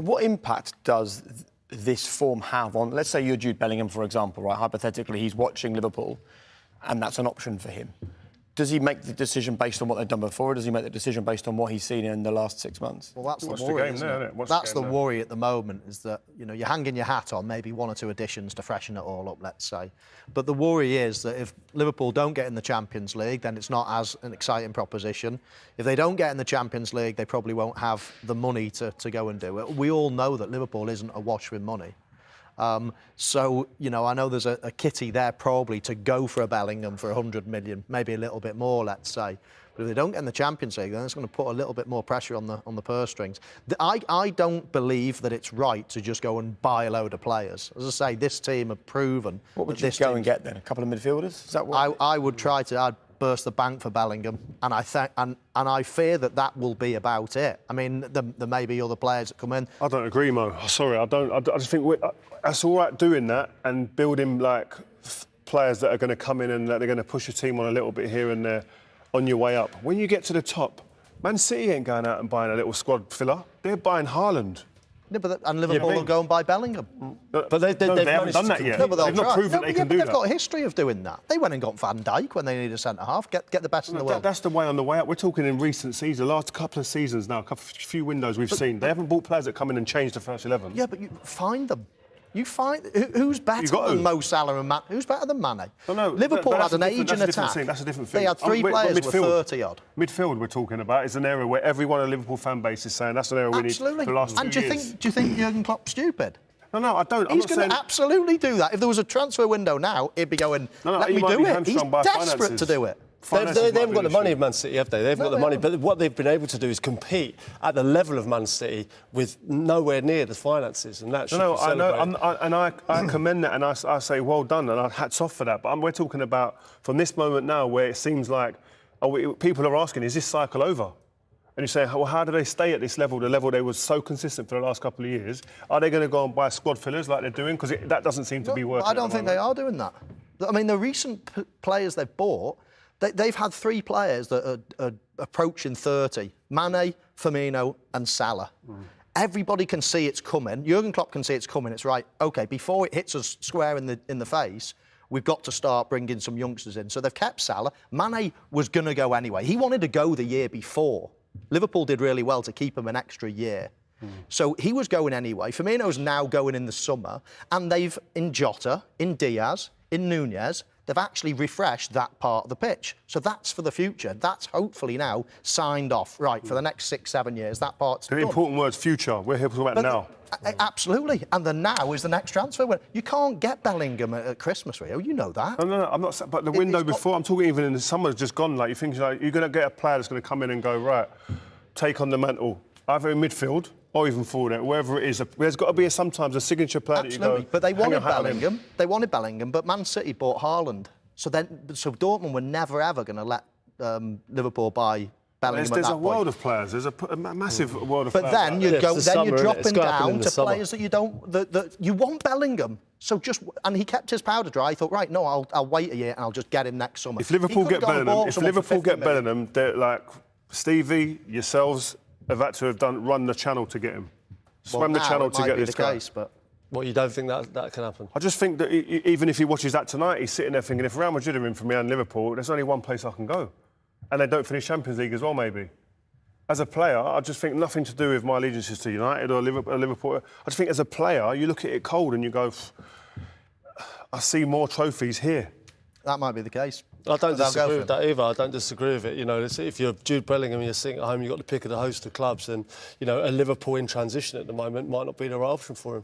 what impact does this form have on, let's say you're Jude Bellingham, for example, right? Hypothetically, he's watching Liverpool and that's an option for him. Does he make the decision based on what they've done before, or does he make the decision based on what he's seen in the last 6 months? Well, that's the worry, isn't it? That's the worry at the moment, is that, you know, you're hanging your hat on maybe 1 or 2 additions to freshen it all up, let's say. But the worry is that if Liverpool don't get in the Champions League, then it's not as an exciting proposition. If they don't get in the Champions League, they probably won't have the money to go and do it. We all know that Liverpool isn't awash with money. So, you know, I know there's a kitty there probably to go for a Bellingham for 100 million, maybe a little bit more, let's say. But if they don't get in the Champions League, then it's going to put a little bit more pressure on the purse strings. I don't believe that it's right to just go and buy a load of players. As I say, this team have proven... What would you go and get then? A couple of midfielders? Is that what... I would try to... I'd burst the bank for Bellingham, and I fear that will be about it. I mean, there may be other players that come in. I don't agree, Mo. Sorry, I don't. I just think that's all right doing that and building like players that are going to come in and that they're going to push your team on a little bit here and there on your way up. When you get to the top, Man City ain't going out and buying a little squad filler. They're buying Haaland. Yeah, and Liverpool will go and buy Bellingham. But they haven't done that yet. No, but they've not proven they can do that. They've got a history of doing that. They went and got Van Dijk when they need a centre-half, get the best in the world. That's the way on the way up. We're talking in recent seasons, the last couple of seasons now, few windows we've seen. They haven't bought players that come in and change the first 11. Yeah, but you find them. You find who's better than Mo Salah and Mane? Who's better than Mane? No, Liverpool had an ageing attack. That's a different thing. They had 3 players with 30 odd. Midfield we're talking about is an area where everyone in the Liverpool fan base is saying that's an area we need for the last 2 years. Do you think Jurgen Klopp's stupid? No, I don't. He's going to absolutely do that. If there was a transfer window now, he'd be going, let me do it. He's desperate to do it. They haven't got the money of Man City, have they? They've got the money, but what they've been able to do is compete at the level of Man City with nowhere near the finances, and that should be celebrated. I commend that, and I say well done, and hats off for that. But we're talking about from this moment now, where it seems like people are asking, is this cycle over? And you say, well, how do they stay at this level, the level they were so consistent for the last couple of years? Are they going to go and buy squad fillers like they're doing? Because that doesn't seem to be working. I don't think they are doing that. I mean, the recent players they've bought. They've had 3 players that are approaching 30. Mane, Firmino and Salah. Everybody can see it's coming. Jurgen Klopp can see it's coming. It's right, OK, before it hits us square in the face, we've got to start bringing some youngsters in. So they've kept Salah. Mane was going to go anyway. He wanted to go the year before. Liverpool did really well to keep him an extra year. So he was going anyway. Firmino's now going in the summer. And they've, in Jota, in Diaz, in Nunez, they've actually refreshed that part of the pitch. So that's for the future. That's hopefully now signed off. Right, for the next 6, 7 years, that part's done. The important word's future. We're here talking about now. Absolutely. And the now is the next transfer. You can't get Bellingham at Christmas, Rio. You know that. No, I'm not. But the window before, I'm talking even in the summer's just gone. Like, you think like, you're going to get a player that's going to come in and go, right, take on the mantle, either in midfield or even forward, wherever it is. There's got to be sometimes a signature player that you go... But they wanted Bellingham. They wanted Bellingham, but Man City bought Haaland. So Dortmund were never, ever going to let Liverpool buy Bellingham There's a world of players. There's a massive world of players. But then you're dropping down to players that you don't... That you want Bellingham. So and he kept his powder dry. He thought, right, no, I'll wait a year and I'll just get him next summer. If Liverpool get Bellingham, they're like Stevie, yourselves have had to have run the channel to get him. Swam the channel to get this guy. Well, you don't think that can happen? I just think that even if he watches that tonight, he's sitting there thinking, if Real Madrid are in for me and Liverpool, there's only one place I can go. And they don't finish Champions League as well, maybe. As a player, I just think nothing to do with my allegiances to United or Liverpool. I just think as a player, you look at it cold and you go, I see more trophies here. That might be the case. I don't disagree with that either. I don't disagree with it. You know, if you're Jude Bellingham and you're sitting at home, you've got to pick of the host of clubs, then, you know, a Liverpool in transition at the moment might not be the right option for him.